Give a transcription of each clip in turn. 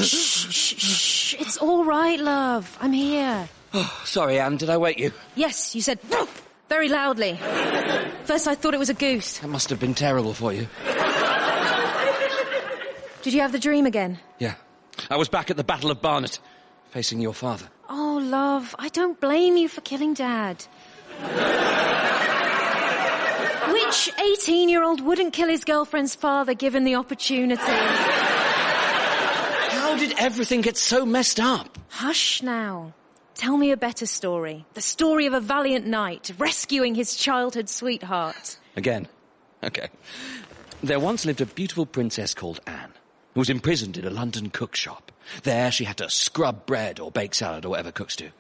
Shh. It's all right, love. I'm here. Oh, sorry, Anne. Did I wake you? Yes, you said very loudly. First I thought it was a goose. That must have been terrible for you. Did you have the dream again? Yeah. I was back at the Battle of Barnet, facing your father. Oh, love, I don't blame you for killing Dad. Which 18-year-old wouldn't kill his girlfriend's father given the opportunity? How did everything get so messed up? Hush now. Tell me a better story. The story of a valiant knight rescuing his childhood sweetheart. Again? Okay. There once lived a beautiful princess called Anne, who was imprisoned in a London cook shop. There she had to scrub bread or bake salad or whatever cooks do.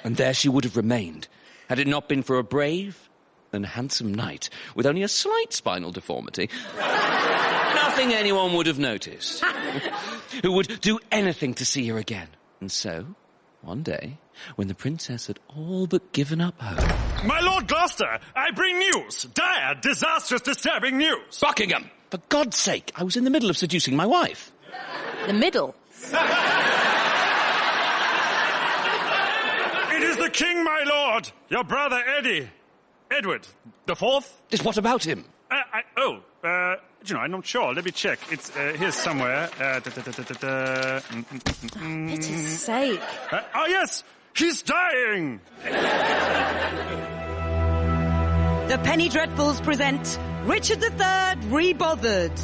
And there she would have remained, had it not been for a brave and handsome knight with only a slight spinal deformity. Nothing anyone would have noticed. Who would do anything to see her again. And so, one day, when the princess had all but given up hope... My Lord Gloucester, I bring news. Dire, disastrous, disturbing news. Buckingham! For God's sake, I was in the middle of seducing my wife. The middle? It is the king, my lord. Your brother, Eddie. Edward, the fourth? Just what about him? I'm not sure. Let me check. It's here somewhere. For pity's sake. Yes! He's dying! The Penny Dreadfuls present Richard III Rebothered.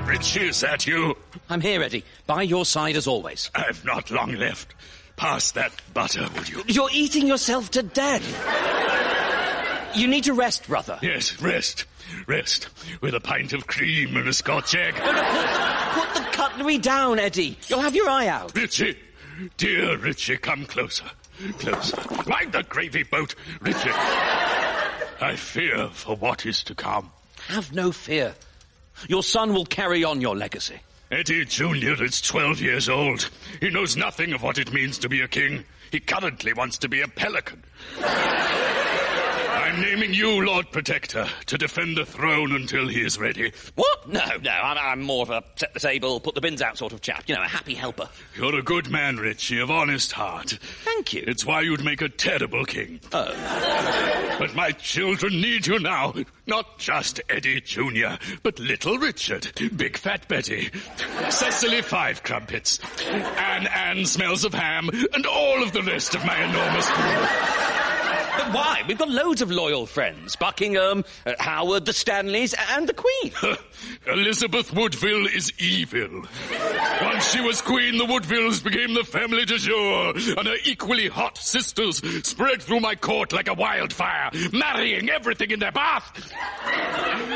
Richie, is that you? I'm here, Eddie. By your side as always. I've not long left. Pass that butter, would you? You're eating yourself to death. You need to rest, brother. Yes, rest. With a pint of cream and a Scotch egg. Put the cutlery down, Eddie. You'll have your eye out. Richie, dear Richie, come closer. Mind the gravy boat, Richie. I fear for what is to come. Have no fear. Your son will carry on your legacy. Eddie Jr. is 12 years old. He knows nothing of what it means to be a king. He currently wants to be a pelican. I'm naming you Lord Protector to defend the throne until he is ready. What? No, I'm more of a set the table, put the bins out sort of chap. You know, a happy helper. You're a good man, Richie, of honest heart. Thank you. It's why you'd make a terrible king. Oh. But my children need you now. Not just Eddie Jr., but little Richard, Big Fat Betty, Cecily Five Crumpets, Anne Smells of Ham, and all of the rest of my enormous pool. But why? We've got loads of loyal friends. Buckingham, Howard, the Stanleys, and the Queen. Elizabeth Woodville is evil. Once she was queen, the Woodvilles became the family du jour, and her equally hot sisters spread through my court like a wildfire, marrying everything in their path.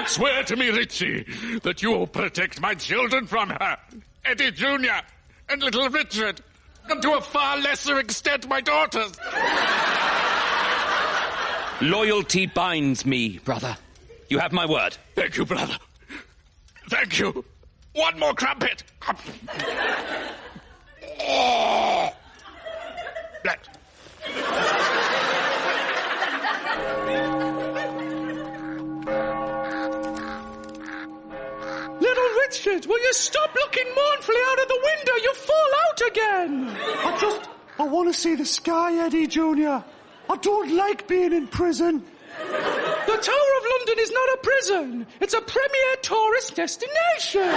Swear to me, Richie, that you will protect my children from her, Eddie Jr. and little Richard, and to a far lesser extent my daughters. Loyalty binds me, brother. You have my word. Thank you, brother. Thank you. One more crumpet. Black. Little Richard, will you stop looking mournfully out of the window? You'll fall out again. I want to see the sky, Eddie Jr. I don't like being in prison. The Tower of London is not a prison. It's a premier tourist destination.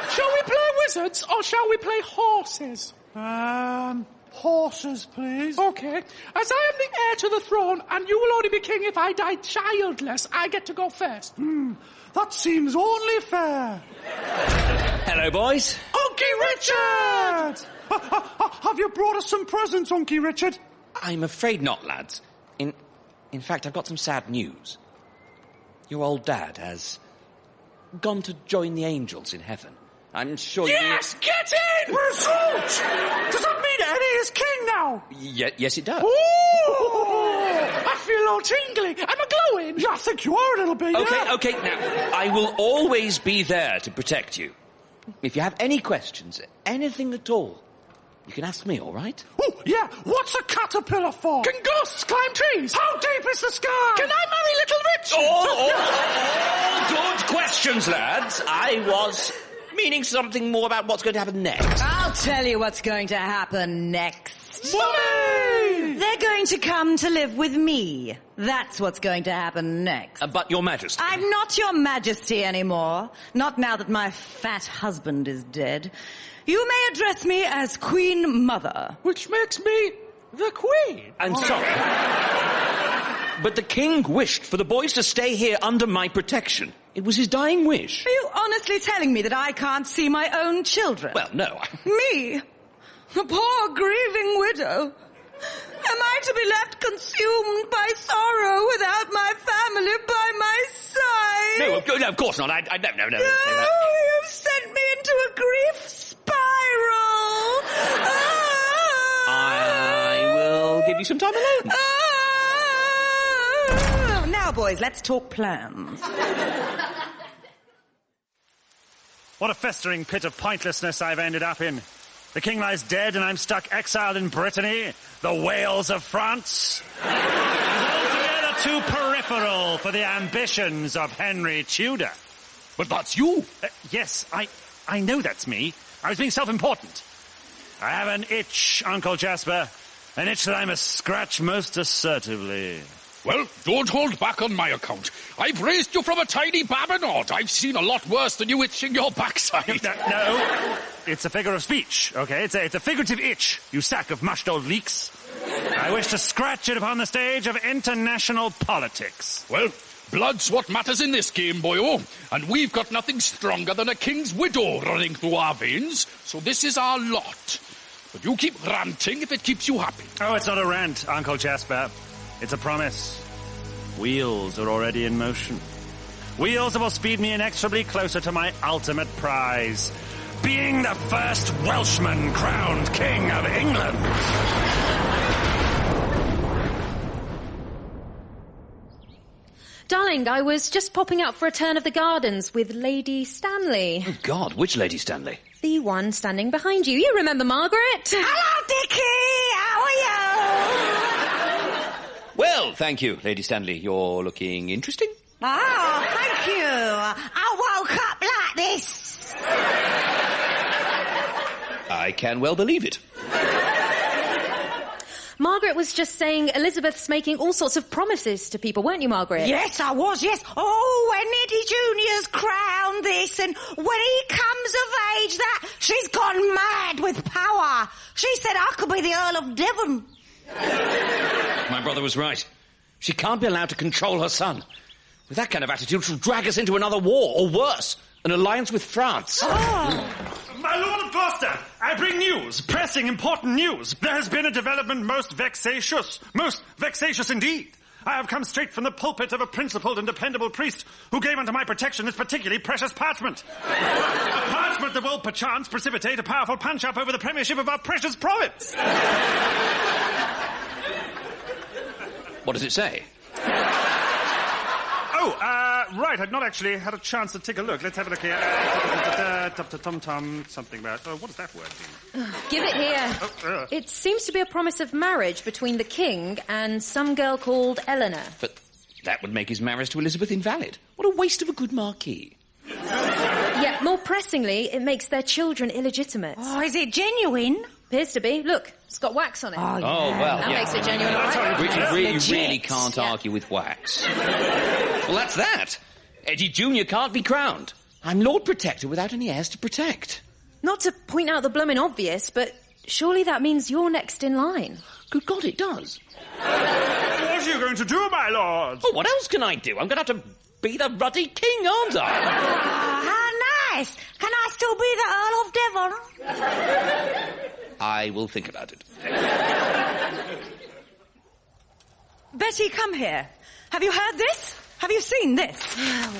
Shall we play wizards or shall we play horses? Horses, please. Okay. As I am the heir to the throne and you will only be king if I die childless, I get to go first. That seems only fair. Hello, boys. Unky Richard! Have you brought us some presents, Unky Richard? I'm afraid not, lads. In fact, I've got some sad news. Your old dad has gone to join the angels in heaven. I'm sure Yes, get in! Result! Does that mean Eddie is king now? Yes, it does. Ooh! I feel all tingly. Am I glowing? Yeah, I think you are a little bit, yeah. Okay, now, I will always be there to protect you. If you have any questions, anything at all, you can ask me, all right? Oh, yeah, what's a caterpillar for? Can ghosts climb trees? How deep is the sky? Can I marry Little Richard? All good questions, lads. I was meaning something more about what's going to happen next. I'll tell you what's going to happen next. Mommy! They're going to come to live with me. That's what's going to happen next. But Your Majesty... I'm not your majesty anymore. Not now that my fat husband is dead. You may address me as Queen Mother. Which makes me the Queen. I'm sorry. But the king wished for the boys to stay here under my protection. It was his dying wish. Are you honestly telling me that I can't see my own children? Well, no. Me? The poor grieving widow? Am I to be left consumed by sorrow without my family by my side? No, of course not. I no. No, you've sent me into a grief spiral. I will give you some time alone. Now, boys, let's talk plans. What a festering pit of pointlessness I've ended up in. The king lies dead and I'm stuck exiled in Brittany, the Wales of France. Altogether too peripheral for the ambitions of Henry Tudor. But that's you. Yes, I know that's me. I was being self-important. I have an itch, Uncle Jasper. An itch that I must scratch most assertively. Well, don't hold back on my account. I've raised you from a tiny babonaud. I've seen a lot worse than you itching your backside. No, it's a figure of speech, okay? It's a figurative itch, you sack of mushed old leeks. I wish to scratch it upon the stage of international politics. Well, blood's what matters in this game, boyo. And we've got nothing stronger than a king's widow running through our veins, so this is our lot. But you keep ranting if it keeps you happy. Oh, it's not a rant, Uncle Jasper. It's a promise. Wheels are already in motion. Wheels that will speed me inexorably closer to my ultimate prize. Being the first Welshman crowned King of England. Darling, I was just popping out for a turn of the gardens with Lady Stanley. Oh, God, which Lady Stanley? The one standing behind you. You remember Margaret? Hello, Dickie! How are you? Well, thank you, Lady Stanley. You're looking interesting. Oh, thank you. I woke up like this. I can well believe it. Margaret was just saying Elizabeth's making all sorts of promises to people, weren't you, Margaret? Yes, I was, yes. Oh, when Eddie Jr.'s crowned this, and when he comes of age, that she's gone mad with power. She said I could be the Earl of Devon. My brother was right. She can't be allowed to control her son. With that kind of attitude, she'll drag us into another war, or worse, an alliance with France. Oh. My Lord of Gloucester, I bring news, pressing, important news. There has been a development most vexatious indeed. I have come straight from the pulpit of a principled and dependable priest who gave unto my protection this particularly precious parchment. A parchment that will perchance precipitate a powerful punch-up over the premiership of our precious province. What does it say? Right, I've not actually had a chance to take a look. Let's have a look here. Something about... what does that word mean? Give it here. It seems to be a promise of marriage between the king and some girl called Eleanor. But that would make his marriage to Elizabeth invalid. What a waste of a good marquis. Yeah, more pressingly, it makes their children illegitimate. Oh, is it genuine? Appears to be. Look, it's got wax on it. Oh, yeah. Oh, well, That yeah. makes it genuine, all right? You really can't argue with wax. Well, that's that. Eddie Jr. can't be crowned. I'm Lord Protector without any heirs to protect. Not to point out the bloomin' obvious, but surely that means you're next in line. Good God, it does. What are you going to do, my lord? Oh, what else can I do? I'm going to have to be the ruddy king, aren't I? Oh, how nice. Can I still be the Earl of Devon? I will think about it. Betty, come here. Have you heard this? Have you seen this?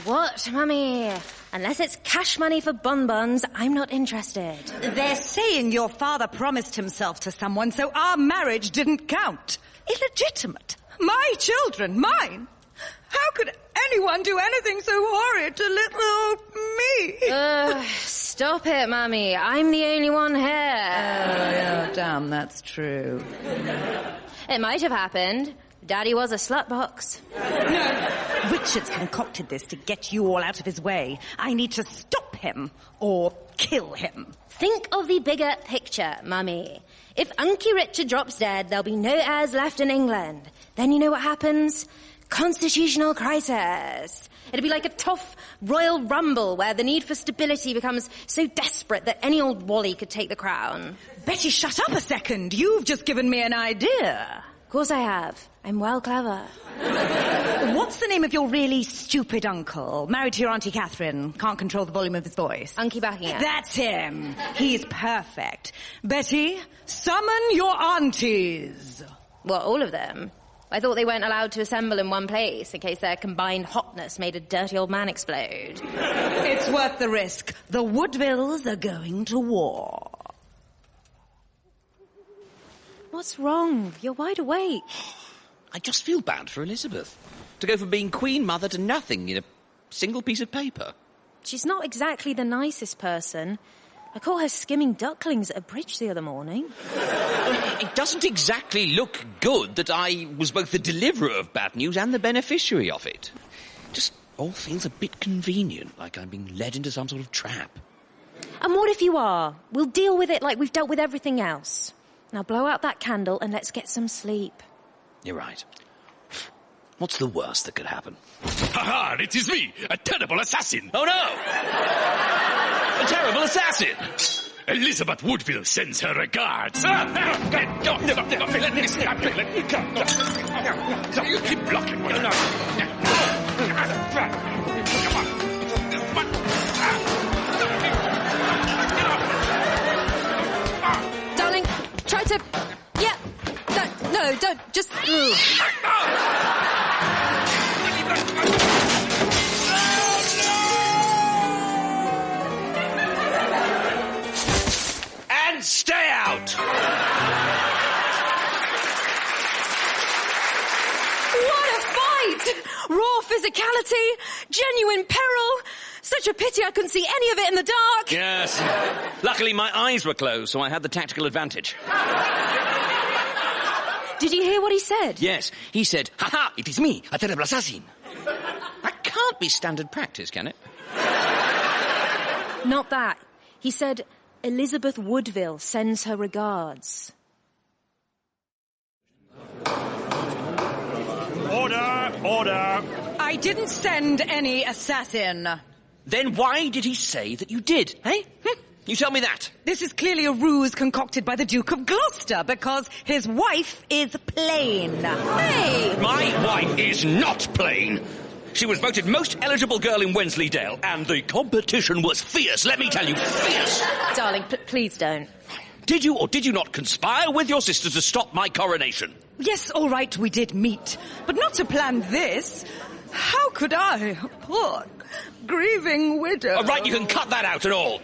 What, Mummy? Unless it's cash money for bonbons, I'm not interested. They're saying your father promised himself to someone, so our marriage didn't count. Illegitimate. My children, mine. How could anyone do anything so horrid to little old me? Stop it, Mummy. I'm the only one here. Oh, yeah, damn, that's true. It might have happened. Daddy was a slutbox. No, Richard's concocted this to get you all out of his way. I need to stop him or kill him. Think of the bigger picture, Mummy. If Unky Richard drops dead, there'll be no heirs left in England. Then you know what happens? Constitutional crisis. It'd be like a tough royal rumble where the need for stability becomes so desperate that any old Wally could take the crown. Betty, shut up a second. You've just given me an idea. Of course I have. I'm well clever. What's the name of your really stupid uncle? Married to your Auntie Catherine. Can't control the volume of his voice. Unky Buckingham. That's him. He's perfect. Betty, summon your aunties. What, all of them? I thought they weren't allowed to assemble in one place in case their combined hotness made a dirty old man explode. It's worth the risk. The Woodvilles are going to war. What's wrong? You're wide awake. I just feel bad for Elizabeth. To go from being Queen Mother to nothing in a single piece of paper. She's not exactly the nicest person. I caught her skimming ducklings at a bridge the other morning. It doesn't exactly look good that I was both the deliverer of bad news and the beneficiary of it. Just all feels a bit convenient, like I'm being led into some sort of trap. And what if you are? We'll deal with it like we've dealt with everything else. Now blow out that candle and let's get some sleep. You're right. What's the worst that could happen? Ha-ha! It is me, a terrible assassin! Oh no! A terrible assassin! Elizabeth Woodville sends her regards. Let me stop. You keep blocking me. Darling, try to... Yeah. No, don't. Just... And stay out! What a fight! Raw physicality, genuine peril. Such a pity I couldn't see any of it in the dark. Yes. Luckily my eyes were closed, so I had the tactical advantage. Did you hear what he said? Yes, he said, "Ha-ha, it is me, a terrible assassin." That can't be standard practice, can it? Not that. He said, Elizabeth Woodville sends her regards. Order, order. I didn't send any assassin. Then why did he say that you did, eh? You tell me that. This is clearly a ruse concocted by the Duke of Gloucester because his wife is plain. Hey! My wife is not plain. She was voted most eligible girl in Wensleydale, and the competition was fierce, let me tell you, fierce. Darling, please don't. Did you or did you not conspire with your sister to stop my coronation? Yes, all right, we did meet, but not to plan this. How could I, poor grieving widow... All right, you can cut that out and all.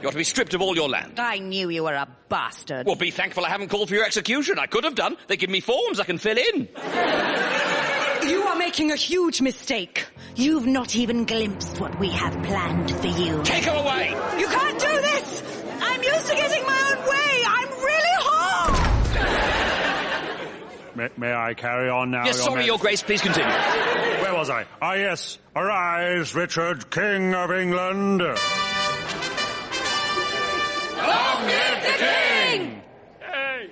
You ought to be stripped of all your land. I knew you were a bastard. Well, be thankful I haven't called for your execution. I could have done. They give me forms I can fill in. You are making a huge mistake. You've not even glimpsed what we have planned for you. Take her away! You can't do this! I'm used to getting my own way! I'm really hot! May I carry on now? Yes, sorry, Your Grace, please continue. Where was I? Ah, yes. Arise, Richard, King of England. Long live the king! Hey.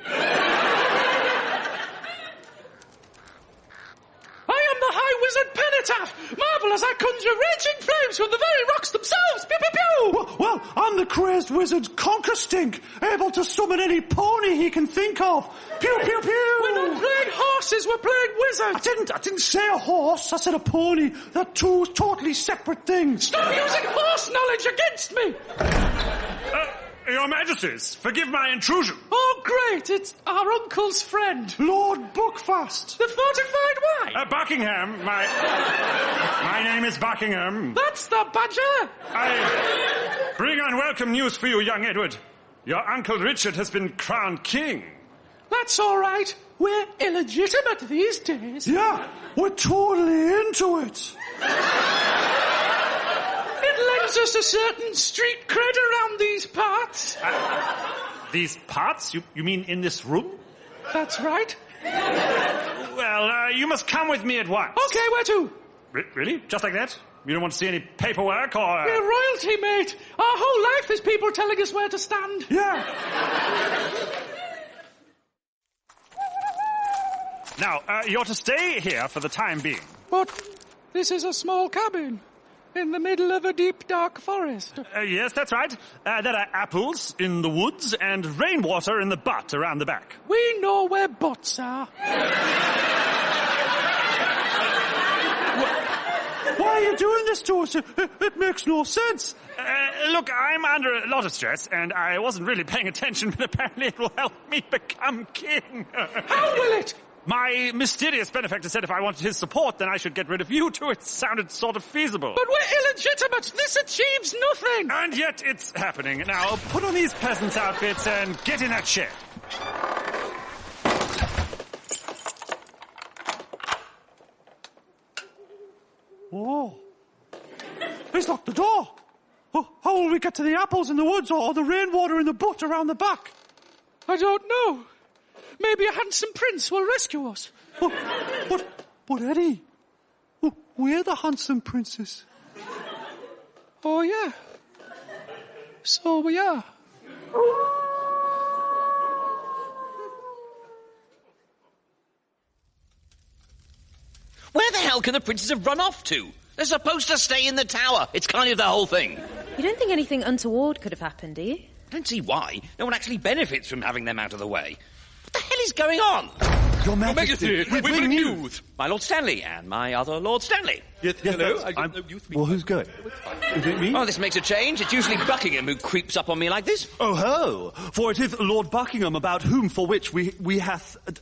I am the High Wizard Penetaph! Marvel as I conjure raging flames from the very rocks themselves! Pew, pew, pew! Well, I'm the crazed wizard Conquerstink, able to summon any pony he can think of. Pew, pew, pew! We're not playing horses, we're playing wizards! I didn't say a horse, I said a pony. They're two totally separate things. Stop using horse knowledge against me! Your Majesties, forgive my intrusion. Oh, great, it's our uncle's friend. Lord Buckfast. The fortified wine. Buckingham, my name is Buckingham. That's the badger. I bring unwelcome news for you, young Edward. Your Uncle Richard has been crowned king. That's all right. We're illegitimate these days. Yeah, we're totally into it. It lends us a certain street cred around these parts. These parts? You mean in this room? That's right. Well, you must come with me at once. Okay, where to? Really? Just like that? You don't want to see any paperwork or... We're royalty, mate. Our whole life is people telling us where to stand. Yeah. Now, you're to stay here for the time being. But this is a small cabin in the middle of a deep, dark forest. Yes, that's right. There are apples in the woods and rainwater in the butt around the back. We know where butts are. Why are you doing this to us? It makes no sense. Look, I'm under a lot of stress, and I wasn't really paying attention, but apparently it will help me become king. How will it? My mysterious benefactor said if I wanted his support, then I should get rid of you two. It sounded sort of feasible. But we're illegitimate. This achieves nothing. And yet it's happening. Now, put on these peasants' outfits and get in that shed. Oh. He's locked the door. Oh, how will we get to the apples in the woods or the rainwater in the butt around the back? I don't know. Maybe a handsome prince will rescue us. Oh, but Eddie, we're the handsome princes. Oh, yeah. So we are. Where the hell can the princes have run off to? They're supposed to stay in the tower. It's kind of the whole thing. You don't think anything untoward could have happened, do you? I don't see why. No one actually benefits from having them out of the way. What the hell is going on? Your Majesty, we bring news. My Lord Stanley and my other Lord Stanley. Yes, Hello, well, who's going? Is it me? Oh, this makes a change. It's usually Buckingham who creeps up on me like this. Oh ho! For it is Lord Buckingham about whom for which we hath it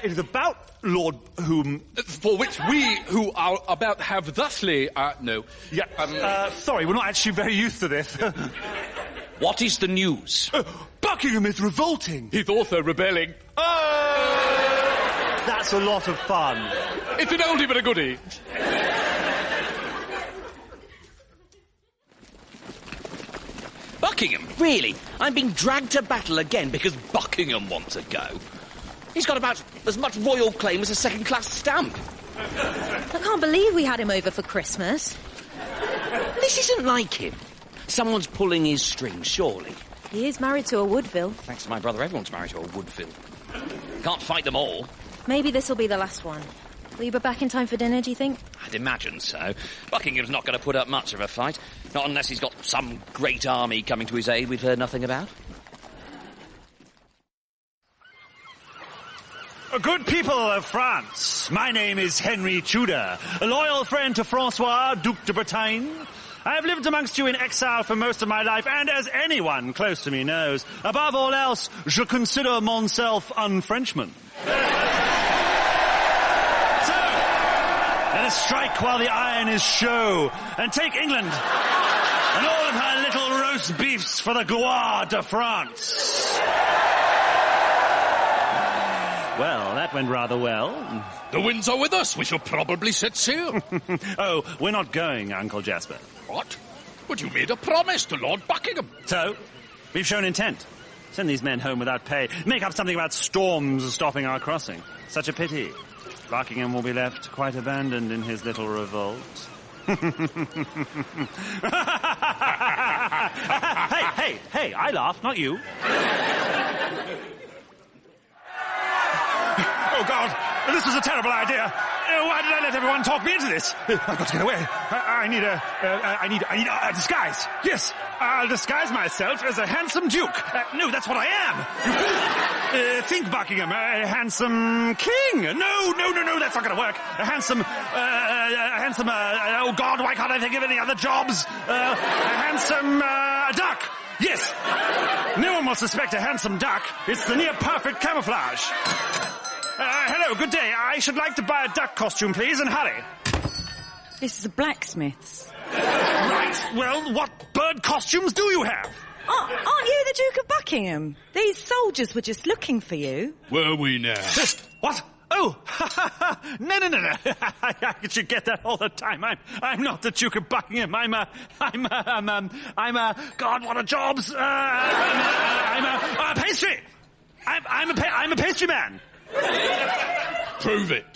is about Lord whom For which we who are about have thusly, no. Yeah, sorry, we're not actually very used to this. What is the news? Buckingham is revolting. His author rebelling. Oh! That's a lot of fun. It's an oldie but a goodie. Buckingham? Really? I'm being dragged to battle again because Buckingham wants to go. He's got about as much royal claim as a second-class stamp. I can't believe we had him over for Christmas. This isn't like him. Someone's pulling his strings, surely. He is married to a Woodville. Thanks to my brother, everyone's married to a Woodville. Can't fight them all. Maybe this will be the last one. Will you be back in time for dinner, do you think? I'd imagine so. Buckingham's not going to put up much of a fight. Not unless he's got some great army coming to his aid we've heard nothing about. Good people of France, my name is Henry Tudor, a loyal friend to Francois, Duc de Bretagne. I have lived amongst you in exile for most of my life, and as anyone close to me knows, above all else, je consider myself un-Frenchman. So, let us strike while the iron is show, and take England and all of her little roast beefs for the gloire de France. Well, that went rather well. The winds are with us. We shall probably set sail. Oh, we're not going, Uncle Jasper. What? But you made a promise to Lord Buckingham. So, we've shown intent. Send these men home without pay. Make up something about storms stopping our crossing. Such a pity. Buckingham will be left quite abandoned in his little revolt. Hey, I laugh, not you. Oh, God, this was a terrible idea. Why did I let everyone talk me into this? I've got to get away. I need a disguise. Yes, I'll disguise myself as a handsome duke. No, that's what I am. Think, Buckingham, a handsome king. No, that's not going to work. A handsome, oh, God, why can't I think of any other jobs? A handsome, duck. Yes. No one will suspect a handsome duck. It's the near-perfect camouflage. Hello, good day. I should like to buy a duck costume, please, and hurry. This is a blacksmith's. Right. Well, what bird costumes do you have? Aren't you the Duke of Buckingham? These soldiers were just looking for you. Were we now? What? Oh, no. I should get that all the time. I'm not the Duke of Buckingham. I'm a, God, what a jobs. I'm a pastry. I'm a pastry man. Prove it.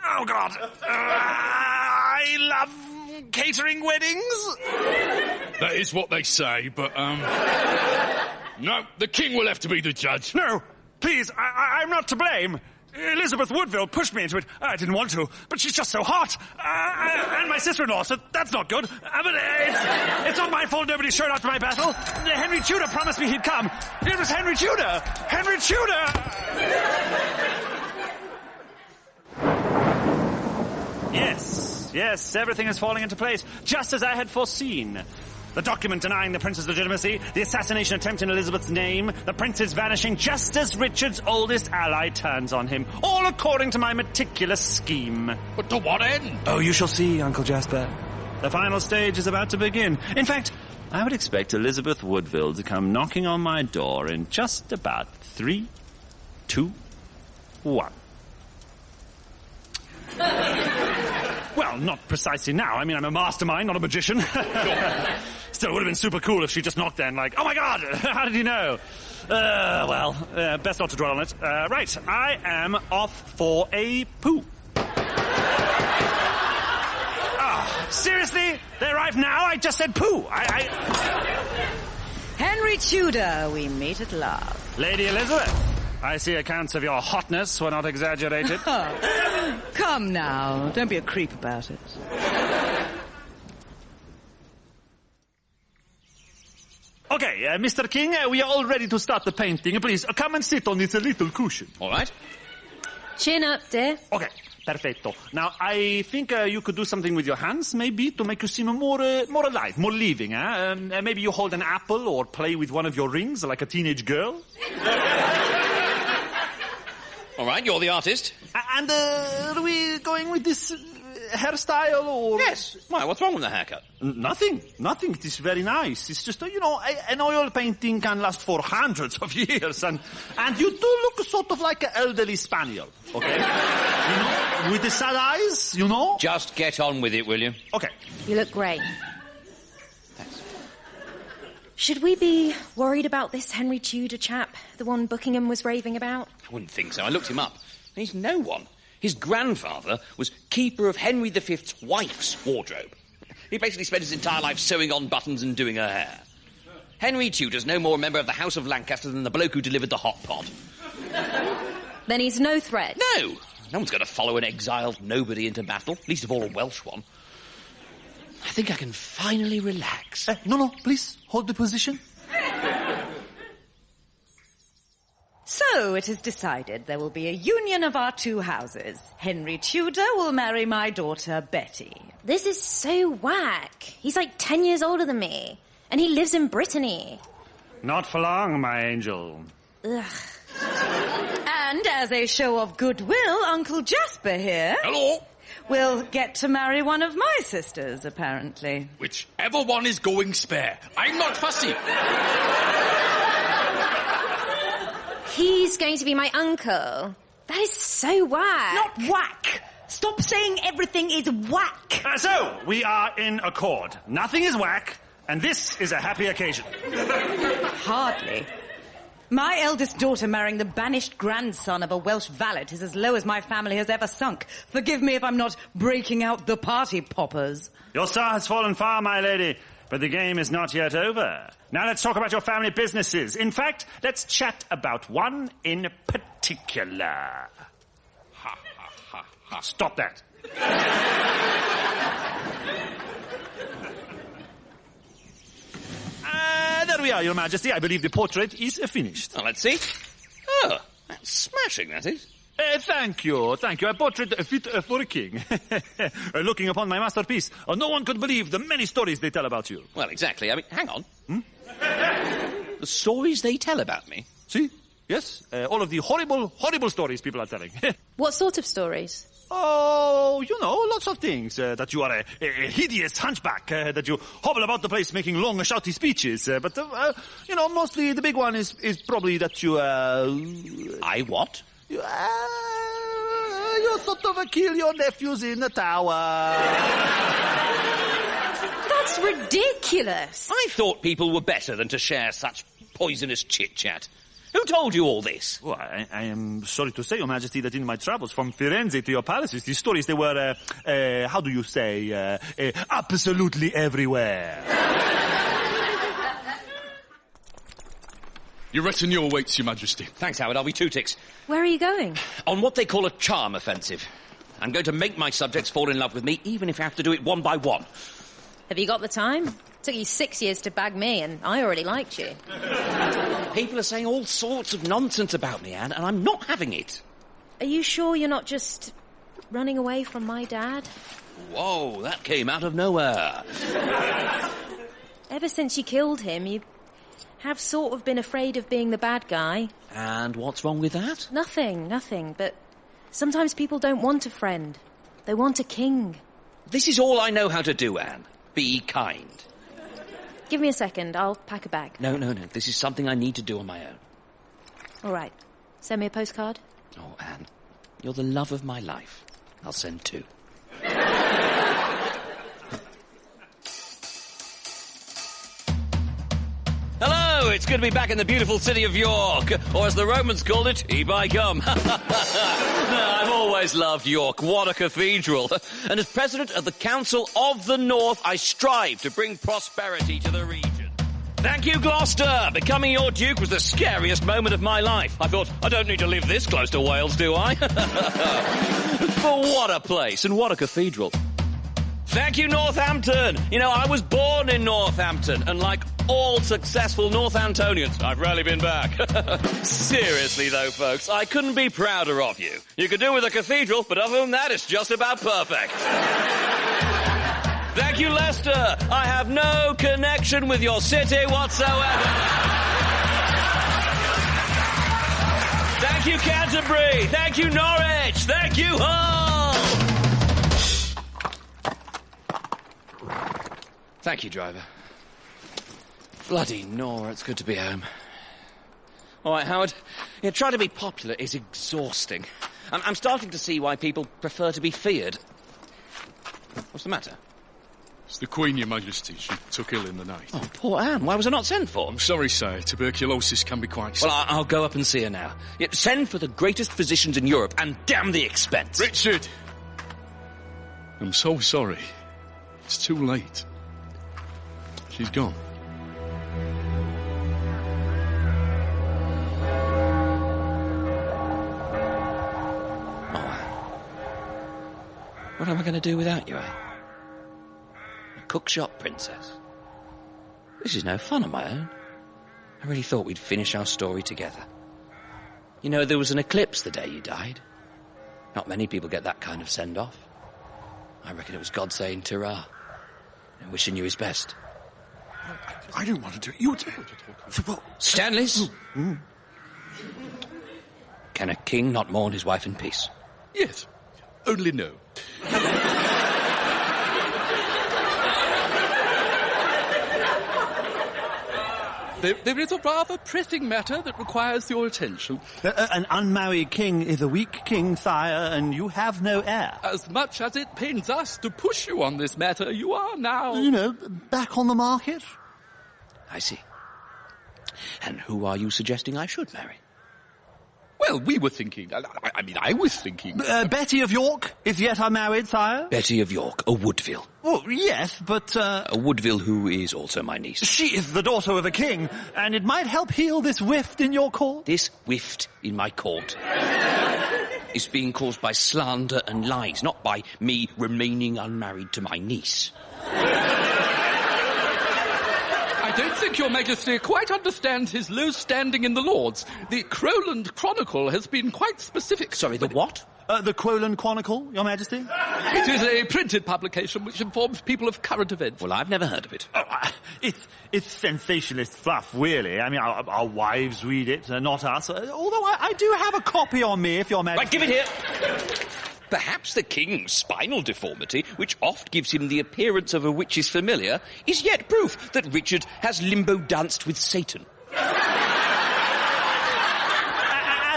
Oh, God. I love catering weddings. That is what they say, but, no, the king will have to be the judge. No, please, I'm not to blame. Elizabeth Woodville pushed me into it. I didn't want to, but she's just so hot. And my sister-in-law, so that's not good. But it's not my fault nobody showed up to my battle. Henry Tudor promised me he'd come. It was Henry Tudor. Henry Tudor! Yes, everything is falling into place, just as I had foreseen. The document denying the prince's legitimacy, the assassination attempt in Elizabeth's name, the prince's vanishing just as Richard's oldest ally turns on him, all according to my meticulous scheme. But to what end? Oh, you shall see, Uncle Jasper. The final stage is about to begin. In fact, I would expect Elizabeth Woodville to come knocking on my door in just about 3, 2, 1. Well, not precisely now. I mean, I'm a mastermind, not a magician. Still, it would have been super cool if she just knocked then, like, oh my God, how did you know? Best not to dwell on it. Right, I am off for a poo. Seriously? They arrive now? I just said poo. Henry Tudor, we meet at last. Lady Elizabeth, I see accounts of your hotness were not exaggerated. Come now, don't be a creep about it. Okay, Mr. King, we are all ready to start the painting. Please, come and sit on this little cushion. All right. Chin up, dear. Okay, perfetto. Now, I think you could do something with your hands, maybe, to make you seem more alive, more living, eh? Maybe you hold an apple or play with one of your rings like a teenage girl. All right, you're the artist. And are we going with this hairstyle or... Yes. Why, what's wrong with the haircut? Nothing. It is very nice. It's just, an oil painting can last for hundreds of years, and you do look sort of like an elderly spaniel, okay? With the sad eyes, Just get on with it, will you? Okay. You look great. Thanks. Should we be worried about this Henry Tudor chap, the one Buckingham was raving about? I wouldn't think so. I looked him up. He's no one. His grandfather was keeper of Henry V's wife's wardrobe. He basically spent his entire life sewing on buttons and doing her hair. Henry Tudor's no more a member of the House of Lancaster than the bloke who delivered the hot pot. Then he's no threat. No one's going to follow an exiled nobody into battle, least of all a Welsh one. I think I can finally relax. No, please, hold the position. So it is decided there will be a union of our two houses. Henry Tudor will marry my daughter, Betty. This is so whack. He's like 10 years older than me. And he lives in Brittany. Not for long, my angel. Ugh. And as a show of goodwill, Uncle Jasper here... Hello? ...will get to marry one of my sisters, apparently. Whichever one is going spare. I'm not fussy. He's going to be my uncle. That is so whack. Not whack. Stop saying everything is whack. So, we are in accord. Nothing is whack, and this is a happy occasion. Hardly. My eldest daughter marrying the banished grandson of a Welsh valet is as low as my family has ever sunk. Forgive me if I'm not breaking out the party poppers. Your star has fallen far, my lady, but the game is not yet over. Now let's talk about your family businesses. In fact, let's chat about one in particular. Ha, ha, ha, ha. Stop that. There we are, Your Majesty. I believe the portrait is finished. Oh, let's see. Oh, that's smashing, that is. Thank you. A portrait fit for a king. Looking upon my masterpiece, no one could believe the many stories they tell about you. Well, exactly. I mean, hang on. The stories they tell about me? See? Yes. All of the horrible stories people are telling. What sort of stories? Oh, lots of things. That you are a hideous hunchback, that you hobble about the place making long, shouty speeches. But mostly the big one is probably that you, I what? You sort of kill your nephews in the tower. That's ridiculous. I thought people were better than to share such poisonous chit-chat. Who told you all this? Well, I am sorry to say, Your Majesty, that in my travels from Firenze to your palaces, these stories, they were, how do you say, absolutely everywhere. Your retinue awaits, Your Majesty. Thanks, Howard. I'll be 2 ticks. Where are you going? On what they call a charm offensive. I'm going to make my subjects fall in love with me, even if I have to do it one by one. Have you got the time? Took you 6 years to bag me, and I already liked you. People are saying all sorts of nonsense about me, Anne, and I'm not having it. Are you sure you're not just running away from my dad? Whoa, that came out of nowhere. Ever since you killed him, you have sort of been afraid of being the bad guy. And what's wrong with that? Nothing, but sometimes people don't want a friend. They want a king. This is all I know how to do, Anne. Be kind. Give me a second, I'll pack a bag. No. This is something I need to do on my own. All right. Send me a postcard. Oh, Anne, you're the love of my life. I'll send 2. Hello, it's good to be back in the beautiful city of York, or as the Romans called it, Ibai Gum. I've always loved York. What a cathedral. And as president of the Council of the North, I strive to bring prosperity to the region. Thank you, Gloucester. Becoming your duke was the scariest moment of my life. I thought, I don't need to live this close to Wales, do I? But what a place and what a cathedral. Thank you, Northampton. I was born in Northampton, and like all successful Northantonians, I've rarely been back. Seriously, though, folks, I couldn't be prouder of you. You could do with a cathedral, but other than that, it's just about perfect. Thank you, Leicester. I have no connection with your city whatsoever. Thank you, Canterbury. Thank you, Norwich. Thank you, Hull. Thank you, driver. Bloody Nora, it's good to be home. All right, Howard, trying to be popular is exhausting. I'm starting to see why people prefer to be feared. What's the matter? It's the Queen, Your Majesty. She took ill in the night. Oh, poor Anne. Why was I not sent for? I'm sorry, sir. Tuberculosis can be quite... Well, I'll go up and see her now. Send for the greatest physicians in Europe, and damn the expense. Richard! I'm so sorry. It's too late. She's gone. Oh, Anne. What am I going to do without you, eh? Cookshop princess. This is no fun on my own. I really thought we'd finish our story together. There was an eclipse the day you died. Not many people get that kind of send-off. I reckon it was God saying ta-ra and wishing you his best. I don't want to do it. You do. Well, Stanley's? Can a king not mourn his wife in peace? Yes. Only no. There is a rather pressing matter that requires your attention. An unmarried king is a weak king, sire, and you have no heir. As much as it pains us to push you on this matter, you are now... back on the market. I see. And who are you suggesting I should marry? Well, we were thinking... I was thinking... Betty of York is yet unmarried, sire. Betty of York, a Woodville. Well, yes, but... A Woodville who is also my niece. She is the daughter of a king, and it might help heal this rift in your court. This rift in my court is being caused by slander and lies, not by me remaining unmarried to my niece. I don't think Your Majesty quite understands his low standing in the Lords. The Crowland Chronicle has been quite specific. Sorry, the what? The Crowland Chronicle, Your Majesty? It is a printed publication which informs people of current events. Well, I've never heard of it. It's sensationalist fluff, really. I mean, our wives read it, not us. Although I do have a copy on me, if Your Majesty... Right, give it here. Perhaps the king's spinal deformity, which oft gives him the appearance of a witch's familiar, is yet proof that Richard has limbo-danced with Satan.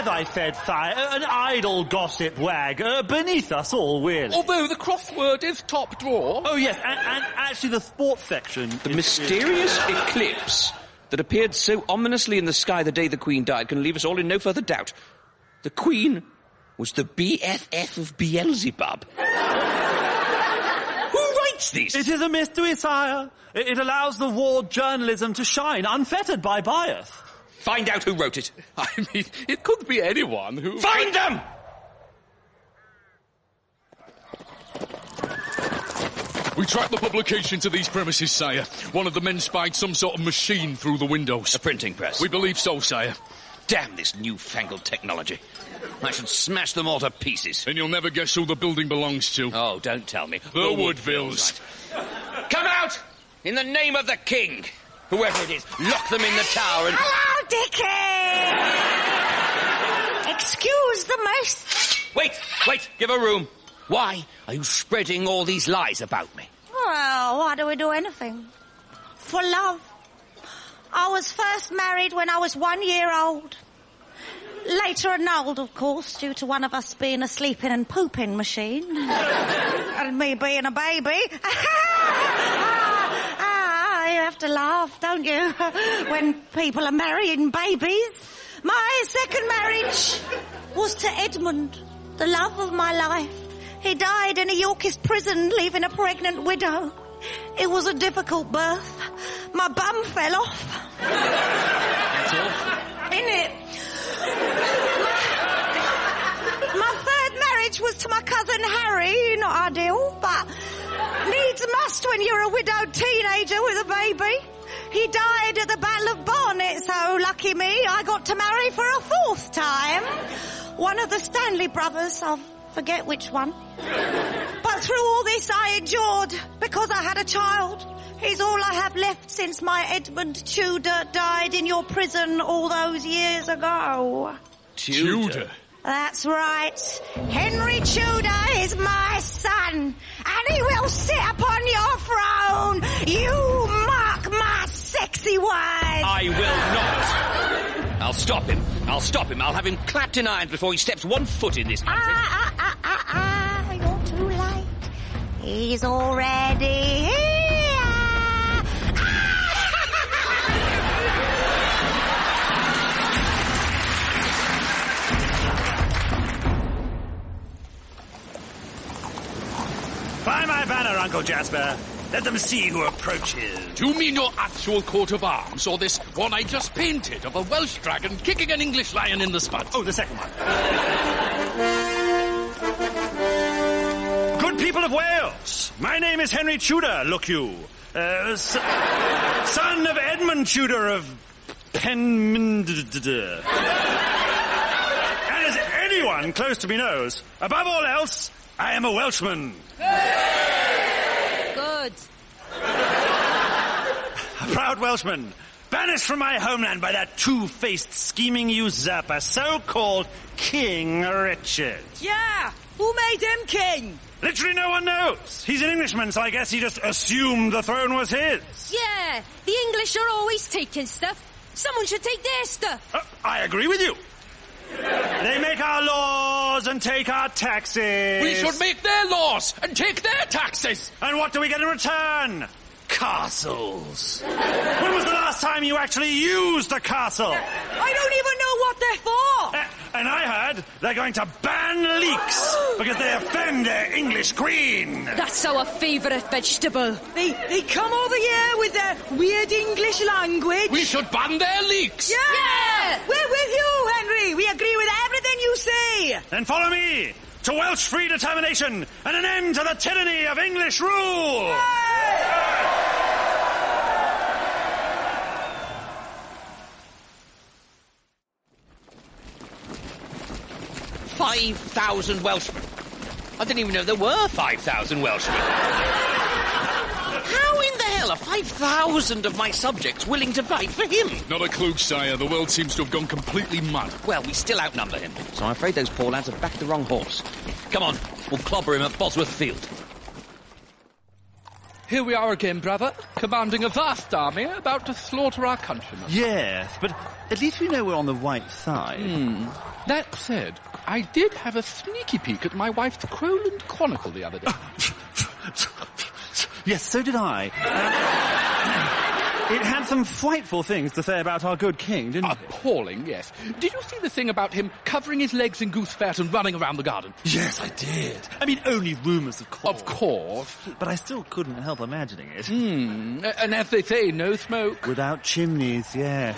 As I said, sire, an idle gossip wag, beneath us all, really. Although the crossword is top drawer. Oh, yes, and actually the sports section... The mysterious eclipse that appeared so ominously in the sky the day the Queen died can leave us all in no further doubt. The Queen was the BFF of Beelzebub. Who writes these? It is a mystery, sire. It allows the war journalism to shine, unfettered by bias. Find out who wrote it. I mean, it could be anyone who... Find them! We tracked the publication to these premises, sire. One of the men spied some sort of machine through the windows. A printing press? We believe so, sire. Damn this newfangled technology. I should smash them all to pieces. And you'll never guess who the building belongs to. Oh, don't tell me. The Woodvilles. Right. Come out! In the name of the king! Whoever it is, lock them in the tower and... Hello, Dickie! Excuse the most... Wait, give a room. Why are you spreading all these lies about me? Well, why do we do anything? For love. I was first married when I was 1 year old. Later annulled, of course, due to one of us being a sleeping and pooping machine. And me being a baby. You have to laugh, don't you, when people are marrying babies. My second marriage was to Edmund, the love of my life. He died in a Yorkist prison, leaving a pregnant widow. It was a difficult birth. My bum fell off. That's all? Innit? My third marriage was to my cousin Harry. Not ideal, but needs must when you're a widowed teenager with a baby. He died at the Battle of Barnet, so lucky me, I got to marry for a fourth time. One of the Stanley brothers, I'll forget which one. But through all this I endured, because I had a child. He's all I have left since my Edmund Tudor died in your prison all those years ago. Tudor? That's right. Henry Tudor is my son, and he will sit upon your throne. You mark my sexy words. I will not. I'll stop him. I'll have him clapped in irons before he steps 1 foot in this country. You're too late. He's already here. Fly my banner, Uncle Jasper. Let them see who approaches. Do you mean your actual coat of arms, or this one I just painted of a Welsh dragon kicking an English lion in the spud? Oh, the second one. Good people of Wales, my name is Henry Tudor, look you. Son of Edmund Tudor of Penmund. And as anyone close to me knows, above all else, I am a Welshman. Good. A proud Welshman, banished from my homeland by that two-faced scheming usurper, so-called King Richard. Yeah, who made him king? Literally no one knows. He's an Englishman, so I guess he just assumed the throne was his. Yeah, the English are always taking stuff. Someone should take their stuff. I agree with you. They make our laws and take our taxes. We should make their laws and take their taxes. And what do we get in return? Castles. When was the last time you actually used a castle? I don't even know what they're for. And I heard they're going to ban leeks because they offend their English queen. That's our favourite vegetable. They come over here with their weird English language. We should ban their leeks. Yeah! We're with you, Henry. We agree with everything you say. Then follow me to Welsh free determination and an end to the tyranny of English rule. 5,000 Welshmen. I didn't even know there were 5,000 Welshmen. How in the hell are 5,000 of my subjects willing to fight for him? Not a clue, sire. The world seems to have gone completely mad. Well, we still outnumber him, so I'm afraid those poor lads have backed the wrong horse. Come on, we'll clobber him at Bosworth Field. Here we are again, brother, commanding a vast army about to slaughter our countrymen. Yes, but at least we know we're on the right side. That said, I did have a sneaky peek at my wife's Crowland Chronicle the other day. Yes, so did I. It had some frightful things to say about our good king, didn't it? Appalling, yes. Did you see the thing about him covering his legs in goose fat and running around the garden? Yes, I did. I mean, only rumours, of course. Of course. But I still couldn't help imagining it. And as they say, no smoke. Without chimneys, yes.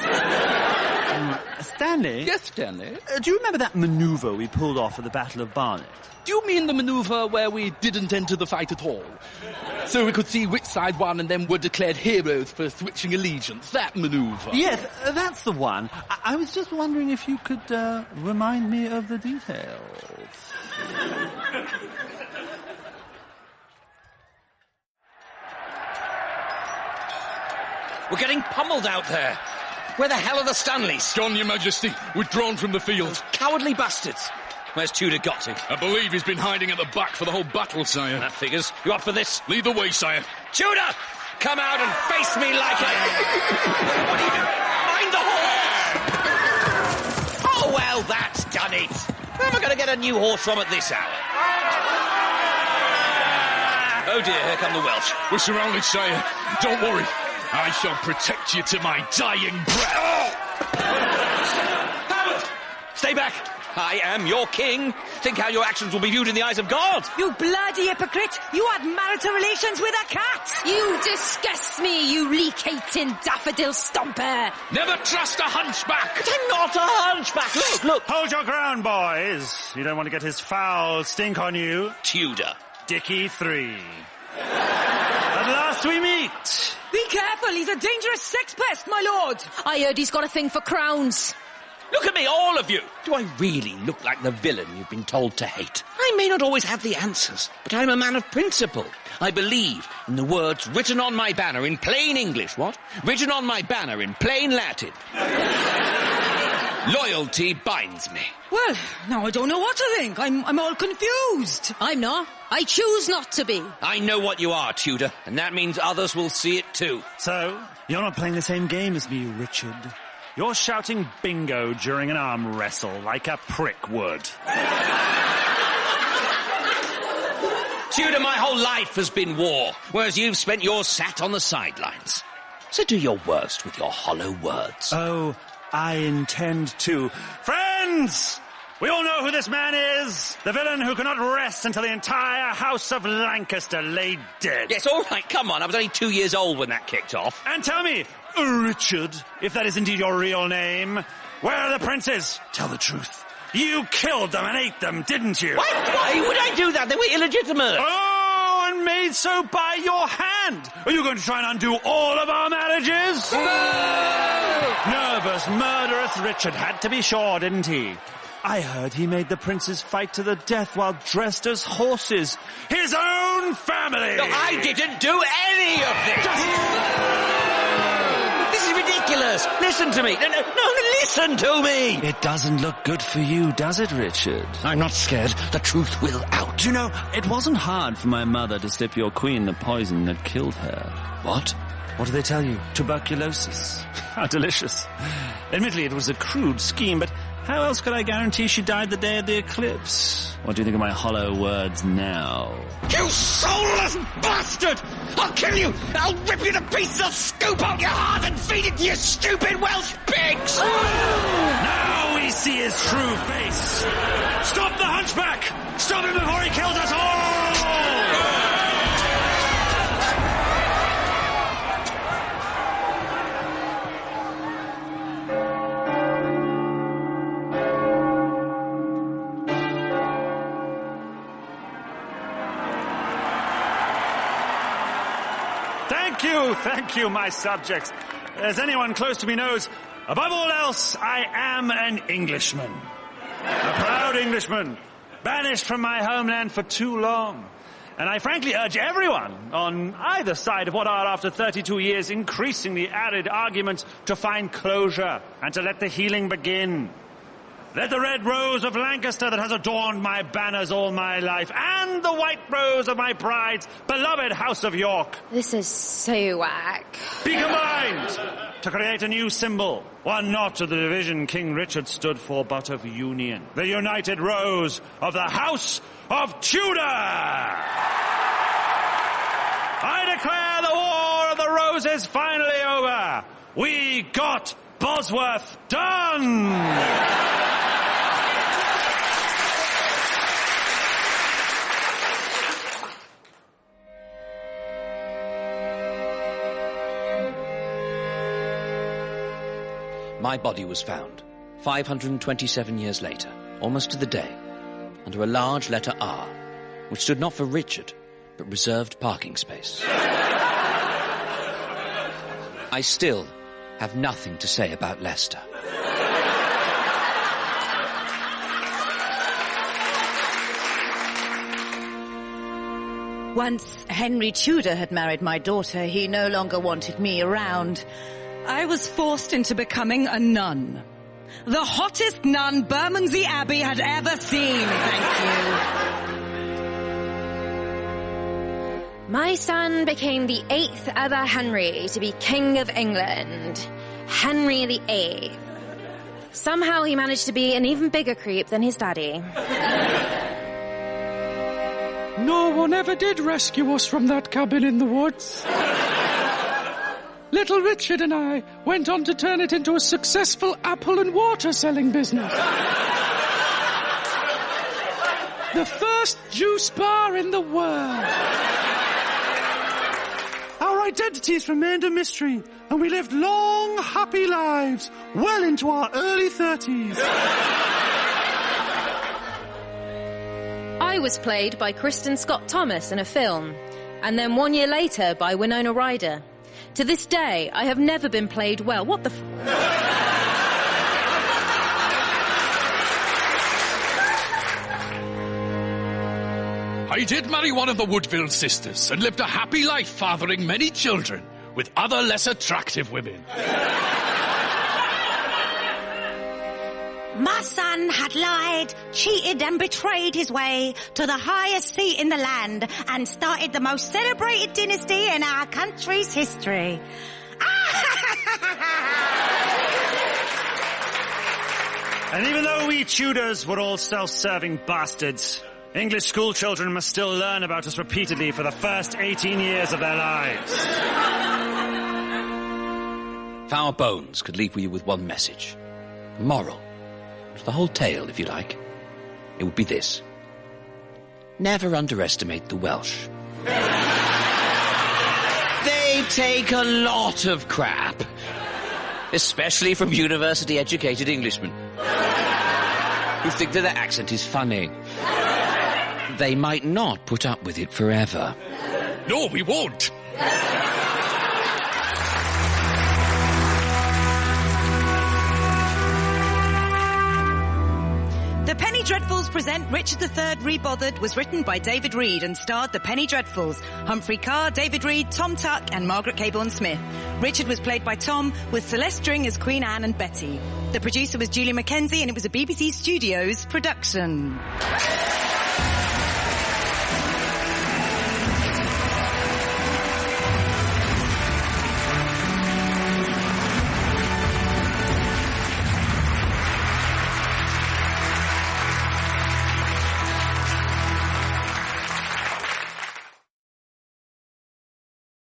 Stanley? Yes, Stanley? Do you remember that manoeuvre we pulled off at the Battle of Barnet? Do you mean the manoeuvre where we didn't enter the fight at all? So we could see which side won and then were declared heroes for switching allegiance. That manoeuvre. Yes, that's the one. I was just wondering if you could remind me of the details. We're getting pummeled out there. Where the hell are the Stanleys? Gone, Your Majesty. Withdrawn from the field. Cowardly bastards. Where's Tudor got to? I believe he's been hiding at the back for the whole battle, sire. That figures. You up for this? Lead the way, sire. Tudor! Come out and face me like a... What are you doing? Mind the horse! Oh, well, that's done it. Where am I going to get a new horse from at this hour? Oh, dear, here come the Welsh. We're surrounded, sire. Don't worry. I shall protect you to my dying breath. Howard! Stay back. I am your king. Think how your actions will be viewed in the eyes of God. You bloody hypocrite! You had marital relations with a cat! You disgust me, you leak-hating daffodil stomper! Never trust a hunchback! But I'm not a hunchback. Look. Hold your ground, boys. You don't want to get his foul stink on you. Tudor. Dickie 3. At last we meet. Be careful, he's a dangerous sex pest, my lord! I heard he's got a thing for crowns. Look at me, all of you. Do I really look like the villain you've been told to hate? I may not always have the answers, but I'm a man of principle. I believe in the words written on my banner in plain English. What? Written on my banner in plain Latin. Loyalty binds me. Well, now I don't know what to think. I'm all confused. I'm not. I choose not to be. I know what you are, Tudor, and that means others will see it too. So, you're not playing the same game as me, Richard. You're shouting bingo during an arm wrestle like a prick would. Tudor, my whole life has been war, whereas you've spent yours sat on the sidelines. So do your worst with your hollow words. Oh, I intend to. Friends! We all know who this man is. The villain who cannot rest until the entire House of Lancaster lay dead. Yes, all right, come on. I was only 2 years old when that kicked off. And tell me, Richard, if that is indeed your real name, where are the princes? Tell the truth. You killed them and ate them, didn't you? Why would I do that? They were illegitimate. Oh, and made so by your hand. Are you going to try and undo all of our marriages? Nervous, murderous Richard had to be sure, didn't he? I heard he made the princes fight to the death while dressed as horses. His own family! No, I didn't do any of this! This is ridiculous! Listen to me! No, listen to me! It doesn't look good for you, does it, Richard? I'm not scared. The truth will out. You know, it wasn't hard for my mother to slip your queen the poison that killed her. What? What do they tell you? Tuberculosis. How delicious. Admittedly, it was a crude scheme, but how else could I guarantee she died the day of the eclipse? What do you think of my hollow words now? You soulless bastard! I'll kill you! I'll rip you to pieces! I'll scoop out your heart and feed it to your stupid Welsh pigs! Now we see his true face! Stop the hunchback! Stop him before he kills us all! Thank you, my subjects. As anyone close to me knows, above all else, I am an Englishman. A proud Englishman, banished from my homeland for too long. And I frankly urge everyone on either side of what are, after 32 years, increasingly arid arguments, to find closure and to let the healing begin. Let the red rose of Lancaster that has adorned my banners all my life, and the white rose of my bride's beloved House of York, This is so whack. be combined to create a new symbol, one not of the division King Richard stood for, but of union. The united rose of the House of Tudor! I declare the War of the Roses finally over. We got Bosworth done! My body was found 527 years later, almost to the day, under a large letter R, which stood not for Richard, but reserved parking space. I still have nothing to say about Leicester. Once Henry Tudor had married my daughter, he no longer wanted me around. I was forced into becoming a nun. The hottest nun Bermondsey Abbey had ever seen, thank you. My son became the 8th ever Henry to be King of England. Henry VIII. Somehow he managed to be an even bigger creep than his daddy. No one ever did rescue us from that cabin in the woods. Little Richard and I went on to turn it into a successful apple and water selling business. The first juice bar in the world. Our identities remained a mystery, and we lived long, happy lives, well into our early 30s. I was played by Kristen Scott Thomas in a film, and then 1 year later by Winona Ryder. To this day, I have never been played well. What the I did marry one of the Woodville sisters and lived a happy life fathering many children with other less attractive women. My son had lied, cheated and betrayed his way to the highest seat in the land and started the most celebrated dynasty in our country's history. And even though we Tudors were all self-serving bastards, English school children must still learn about us repeatedly for the first 18 years of their lives. If our bones could leave you with one message, a moral, to the whole tale, if you like, it would be this. Never underestimate the Welsh. They take a lot of crap, especially from university-educated Englishmen who think that their accent is funny. They might not put up with it forever. No, we won't. The Penny Dreadfuls present Richard III Rebothered was written by David Reed and starred the Penny Dreadfuls, Humphrey Ker, David Reed, Thom Tuck and Margaret Cabourn-Smith. Richard was played by Tom, with Celeste Dring as Queen Anne and Betty. The producer was Julie McKenzie and it was a BBC Studios production.